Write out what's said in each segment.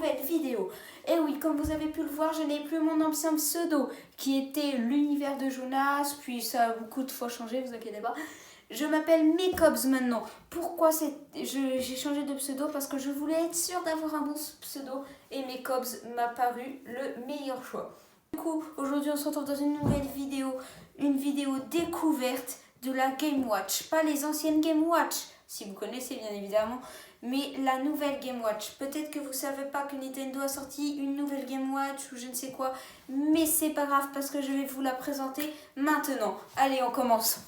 nouvelle vidéo. Et oui, comme vous avez pu le voir, je n'ai plus mon ancien pseudo qui était l'univers de Jonas, puis ça a beaucoup de fois changé, vous inquiétez pas. Je m'appelle Mekobs maintenant. Pourquoi j'ai changé de pseudo? Parce que je voulais être sûre d'avoir un bon pseudo et Mekobs m'a paru le meilleur choix. Du coup, aujourd'hui on se retrouve dans une nouvelle vidéo, une vidéo découverte de la Game Watch. Pas les anciennes Game Watch, si vous connaissez bien évidemment, mais la nouvelle Game Watch. Peut-être que vous ne savez pas que Nintendo a sorti une nouvelle Game Watch ou je ne sais quoi, mais c'est pas grave parce que je vais vous la présenter maintenant. Allez, on commence.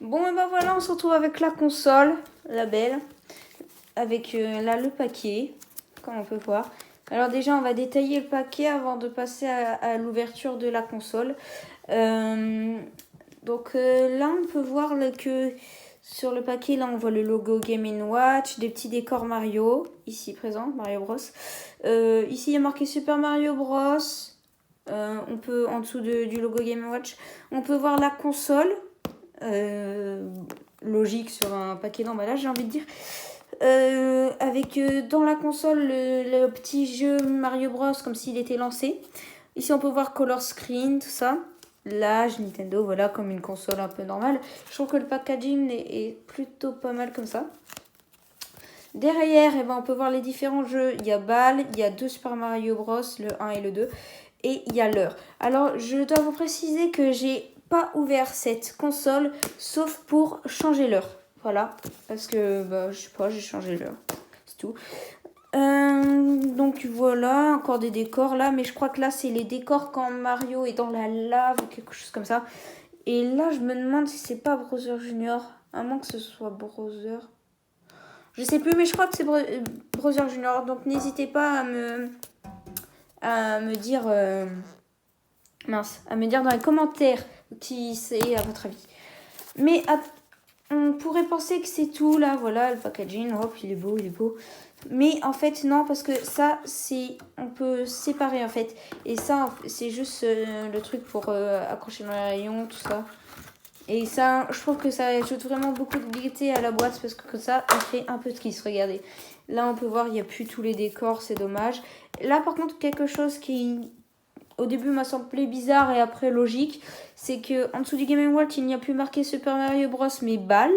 Bon, et ben voilà, on se retrouve avec la console, la belle, avec là le paquet, comme on peut voir. Alors déjà, on va détailler le paquet avant de passer à l'ouverture de la console. Là, on peut voir que sur le paquet, là, on voit le logo Game & Watch, des petits décors Mario, ici présent, Mario Bros. Ici, il y a marqué Super Mario Bros. On peut, en dessous du logo Game & Watch, on peut voir la console. Logique sur un paquet d'emballage, j'ai envie de dire. Avec dans la console le petit jeu Mario Bros comme s'il était lancé. Ici on peut voir color screen, tout ça. L'âge Nintendo, voilà, comme une console un peu normale. Je trouve que le packaging est plutôt pas mal comme ça. Derrière, on peut voir les différents jeux. Il y a Ball, il y a 2 Super Mario Bros, le 1 et le 2. Et il y a l'heure. Alors je dois vous préciser que j'ai pas ouvert cette console sauf pour changer l'heure. Voilà, parce que je sais pas, j'ai changé l'heure. C'est tout. Donc voilà, encore des décors là, mais je crois que là c'est les décors quand Mario est dans la lave ou quelque chose comme ça. Et là je me demande si c'est pas Bowser Junior, à moins que ce soit Bowser. Je sais plus, mais je crois que c'est Bowser Junior. Donc n'hésitez pas à me dire à me dire dans les commentaires qui c'est à votre avis. Mais on pourrait penser que c'est tout là, voilà, le packaging, hop, il est beau. Mais en fait non, parce que ça on peut séparer en fait. Et ça c'est juste le truc pour accrocher dans les rayons, tout ça. Et ça, je trouve que ça ajoute vraiment beaucoup de gaieté à la boîte parce que ça, on fait un peu triste. Regardez, là on peut voir, il n'y a plus tous les décors, c'est dommage. Là par contre, quelque chose qui au début m'a semblé bizarre et après logique, c'est que en dessous du Game & Watch, il n'y a plus marqué Super Mario Bros mais Ball.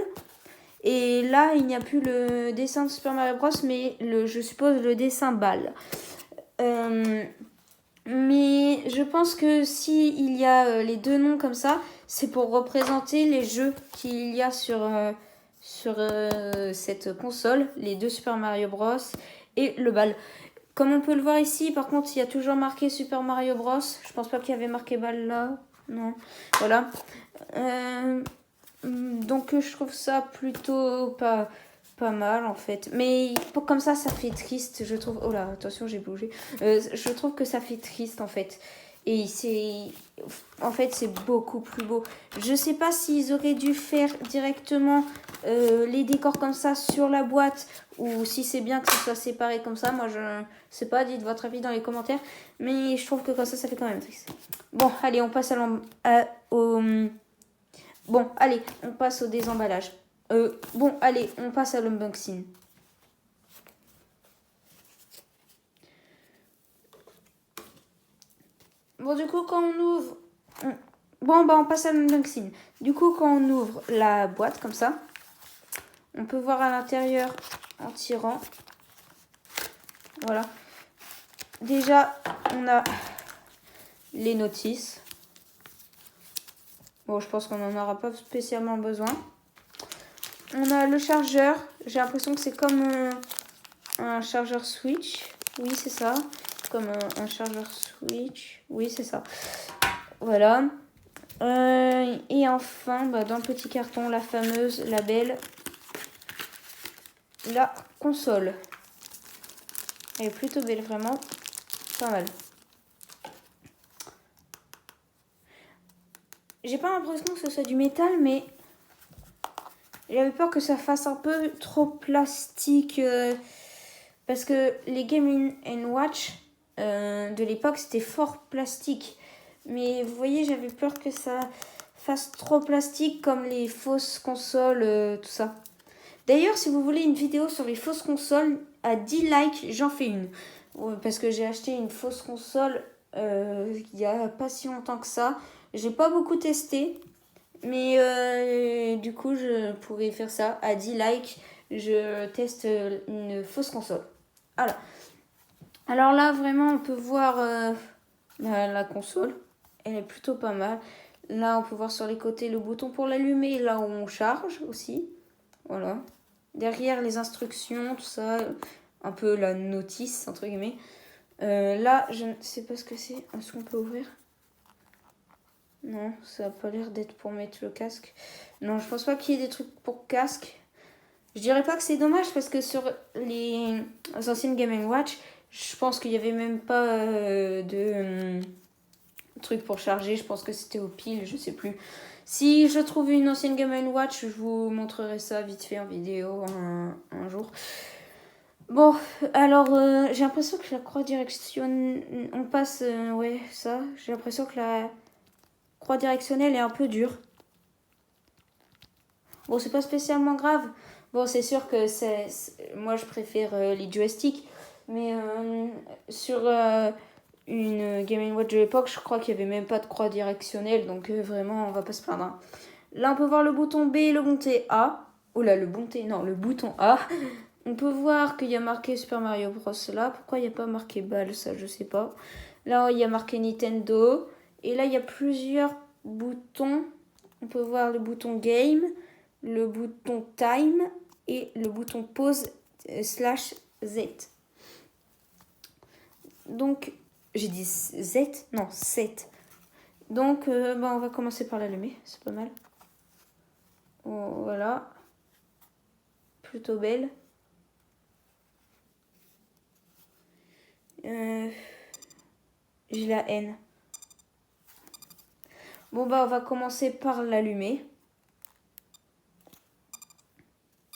Et là, il n'y a plus le dessin de Super Mario Bros mais je suppose le dessin Ball. Mais je pense que si il y a les deux noms comme ça, c'est pour représenter les jeux qu'il y a sur cette console, les 2 Super Mario Bros et le Ball. Comme on peut le voir ici, par contre, il y a toujours marqué Super Mario Bros. Je pense pas qu'il y avait marqué Ball là. Non. Voilà. Donc je trouve ça plutôt pas mal en fait. Mais comme ça fait triste, je trouve. Oh là, attention, j'ai bougé. Je trouve que ça fait triste en fait. Et en fait, c'est beaucoup plus beau. Je sais pas s'ils auraient dû faire directement les décors comme ça sur la boîte ou si c'est bien que ce soit séparé comme ça. Moi, je sais pas, dites votre avis dans les commentaires. Mais je trouve que comme ça fait quand même triste. Bon, allez, on passe Bon, allez, on passe au désemballage. On passe à l'unboxing. Bon, du coup, quand on ouvre... on passe à l'unboxing. Du coup, quand on ouvre la boîte, comme ça, on peut voir à l'intérieur, en tirant, voilà. Déjà, on a les notices. Bon, je pense qu'on n'en aura pas spécialement besoin. On a le chargeur. J'ai l'impression que c'est comme un chargeur Switch. Oui, c'est ça. Comme un chargeur Switch. Oui, c'est ça. Voilà. Et enfin, dans le petit carton, la fameuse, la belle, la console. Elle est plutôt belle, vraiment. Pas mal. J'ai pas l'impression que ce soit du métal, mais j'avais peur que ça fasse un peu trop plastique. Parce que les Game & Watch de l'époque, c'était fort plastique. Mais vous voyez, j'avais peur que ça fasse trop plastique comme les fausses consoles, tout ça. D'ailleurs, si vous voulez une vidéo sur les fausses consoles, à 10 likes, j'en fais une. Parce que j'ai acheté une fausse console il n'y a pas si longtemps que ça. J'ai pas beaucoup testé. Mais du coup, je pourrais faire ça. À 10 likes, je teste une fausse console. Voilà. Alors là, vraiment, on peut voir la console. Elle est plutôt pas mal. Là, on peut voir sur les côtés le bouton pour l'allumer. Là où on charge aussi. Voilà. Derrière, les instructions, tout ça. Un peu la notice, entre guillemets. Là, je ne sais pas ce que c'est. Est-ce qu'on peut ouvrir ? Non, ça n'a pas l'air d'être pour mettre le casque. Non, je pense pas qu'il y ait des trucs pour casque. Je dirais pas que c'est dommage parce que sur les anciennes Game & Watch, je pense qu'il y avait même pas de truc pour charger. Je pense que c'était aux piles, je sais plus. Si je trouve une ancienne Game & Watch, je vous montrerai ça vite fait en vidéo un jour. Bon, alors j'ai l'impression que la croix direction... On passe... ouais, ça. J'ai l'impression que la croix directionnelle est un peu dure. Bon, c'est pas spécialement grave. Bon, c'est sûr que moi, je préfère les joysticks. Mais sur une Game & Watch de l'époque, je crois qu'il n'y avait même pas de croix directionnelle. Donc vraiment, on va pas se plaindre. Hein. Là, on peut voir le bouton B et le bouton A. Oh là, le bouton A. On peut voir qu'il y a marqué Super Mario Bros. Là. Pourquoi il n'y a pas marqué balle, ça, je sais pas. Là, il y a marqué Nintendo. Et là, il y a plusieurs boutons. On peut voir le bouton Game, le bouton Time et le bouton Pause /Z. Donc, j'ai dit Z? Non, 7. Donc, on va commencer par l'allumer. C'est pas mal. Oh, voilà. Plutôt belle. J'ai la haine. Bon, on va commencer par l'allumer.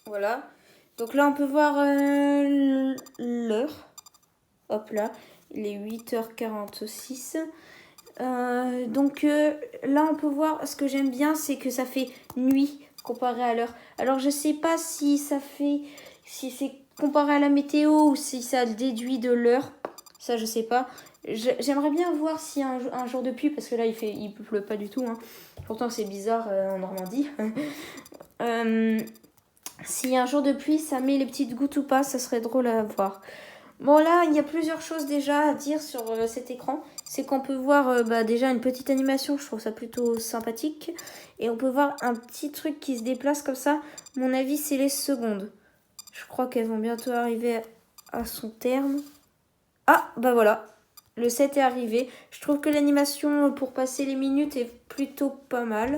Voilà. Donc là, on peut voir l'heure. Hop là, il est 8h46. Donc là, on peut voir, ce que j'aime bien, c'est que ça fait nuit comparé à l'heure. Alors, je sais pas si c'est comparé à la météo ou si ça le déduit de l'heure. Ça, je sais pas. J'aimerais bien voir si un jour de pluie, parce que là, il pleut pas du tout. Hein. Pourtant, c'est bizarre en Normandie. Si un jour de pluie, ça met les petites gouttes ou pas, ça serait drôle à voir. Bon, là, il y a plusieurs choses déjà à dire sur cet écran. C'est qu'on peut voir déjà une petite animation, je trouve ça plutôt sympathique. Et on peut voir un petit truc qui se déplace comme ça. Mon avis, c'est les secondes. Je crois qu'elles vont bientôt arriver à son terme. Ah, bah voilà. Le 7 est arrivé. Je trouve que l'animation pour passer les minutes est plutôt pas mal.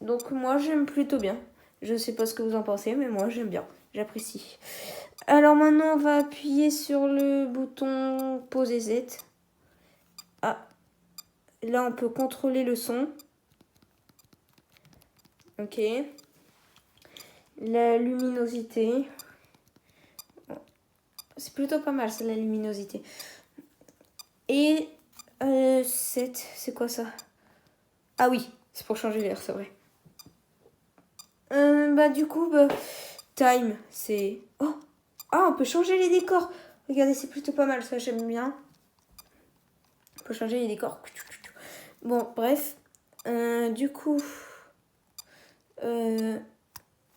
Donc moi, j'aime plutôt bien. Je sais pas ce que vous en pensez, mais moi, j'aime bien. J'apprécie. Alors maintenant, on va appuyer sur le bouton pause et Z. Ah, là, on peut contrôler le son. Ok. La luminosité. C'est plutôt pas mal, c'est la luminosité. Et 7, c'est quoi ça? Ah oui, c'est pour changer l'air, c'est vrai. Du coup, time, c'est... Oh, ah, on peut changer les décors. Regardez, c'est plutôt pas mal, ça, j'aime bien. On peut changer les décors. Bon, bref. Du coup, on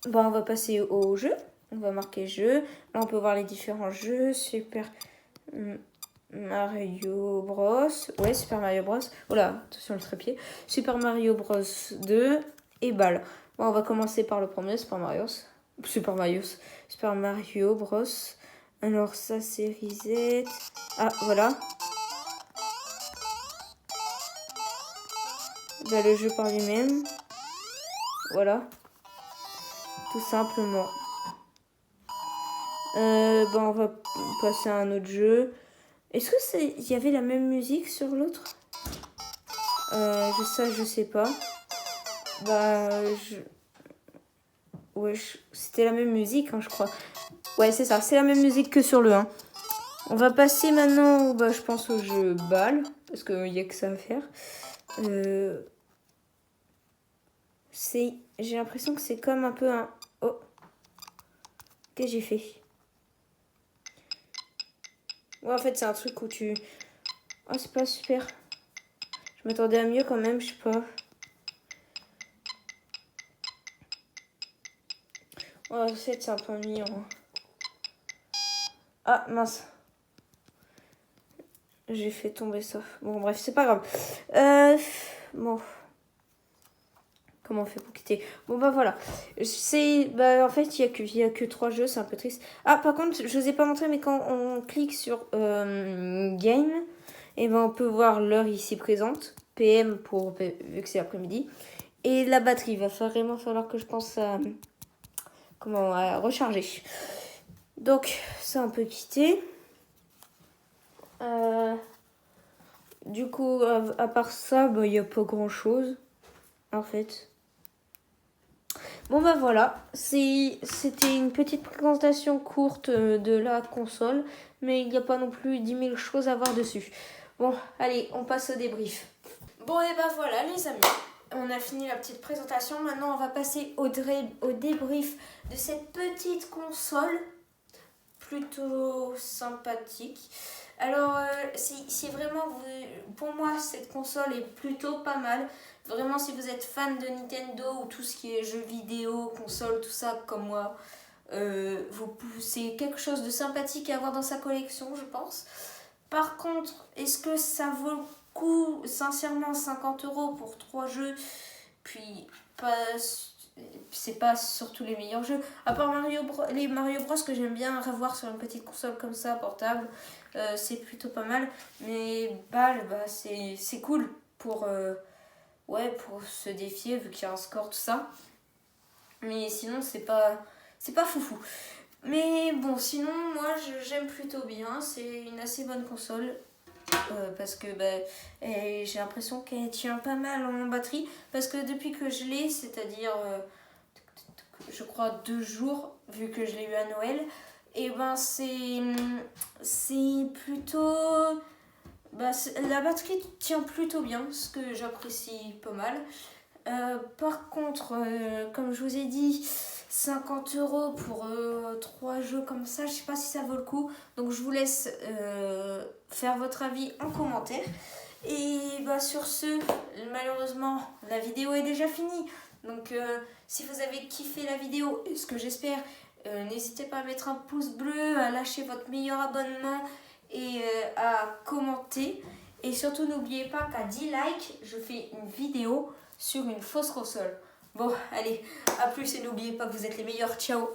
va passer au jeu. On va marquer jeu. Là, on peut voir les différents jeux. Super Mario Bros. Ouais, Super Mario Bros. Oh là, attention le trépied. Super Mario Bros 2 et balle. Bon, on va commencer par le premier, Super Mario Bros. Alors, ça, c'est reset. Ah, voilà. Le jeu par lui-même. Voilà. Tout simplement. On va passer à un autre jeu. Est-ce que il y avait la même musique sur l'autre? Je sais pas. Ouais, c'était la même musique, hein, je crois. Ouais, c'est ça, c'est la même musique que sur le 1. On va passer maintenant, je pense, au jeu balle, parce qu'il n'y a que ça à faire. J'ai l'impression que c'est comme un peu un... Oh, qu'est-ce que j'ai fait? Ouais, en fait, c'est un truc où tu... Oh, c'est pas super. Je m'attendais à mieux quand même, je sais pas. Ouais, c'est un peu mignon. Ah, mince. J'ai fait tomber ça. Bon, bref, c'est pas grave. Bon. Comment on fait pour quitter? Bon, bah voilà. En fait, il y a que 3 jeux, c'est un peu triste. Ah, par contre, je vous ai pas montré, mais quand on clique sur Game, et ben, on peut voir l'heure ici présente. PM vu que c'est l'après-midi. Et la batterie, il va vraiment falloir que je pense à recharger. Donc, ça, on peut quitter. Du coup, à part ça, il n'y a pas grand-chose, en fait. Bon, bah voilà. C'était une petite présentation courte de la console, mais il n'y a pas non plus 10 000 choses à voir dessus. Bon, allez, on passe au débrief. Bon, et bah voilà, les amis. On a fini la petite présentation. Maintenant, on va passer au débrief de cette petite console plutôt sympathique. Alors, si vraiment, pour moi, cette console est plutôt pas mal. Vraiment, si vous êtes fan de Nintendo ou tout ce qui est jeux vidéo, console, tout ça, comme moi, c'est quelque chose de sympathique à avoir dans sa collection, je pense. Par contre, est-ce que ça vaut le coup, sincèrement, 50 € pour 3 jeux? Puis, c'est pas surtout les meilleurs jeux. À part les Mario Bros que j'aime bien revoir sur une petite console comme ça, portable, c'est plutôt pas mal. Mais c'est cool pour se défier vu qu'il y a un score, tout ça. Mais sinon, c'est pas foufou. Mais bon, sinon, moi, j'aime plutôt bien. C'est une assez bonne console. Parce que j'ai l'impression qu'elle tient pas mal en batterie. Parce que depuis que je l'ai, c'est-à-dire, je crois 2 jours, vu que je l'ai eu à Noël, et ben c'est plutôt... la batterie tient plutôt bien, ce que j'apprécie pas mal. Par contre, comme je vous ai dit, 50 € pour 3 jeux comme ça, je sais pas si ça vaut le coup. Donc je vous laisse faire votre avis en commentaire. Et sur ce, malheureusement, la vidéo est déjà finie. Donc si vous avez kiffé la vidéo, ce que j'espère, n'hésitez pas à mettre un pouce bleu, à lâcher votre meilleur abonnement et à commenter. Et surtout, n'oubliez pas qu'à 10 likes, je fais une vidéo sur une fausse console. Bon, allez, à plus et n'oubliez pas que vous êtes les meilleurs. Ciao!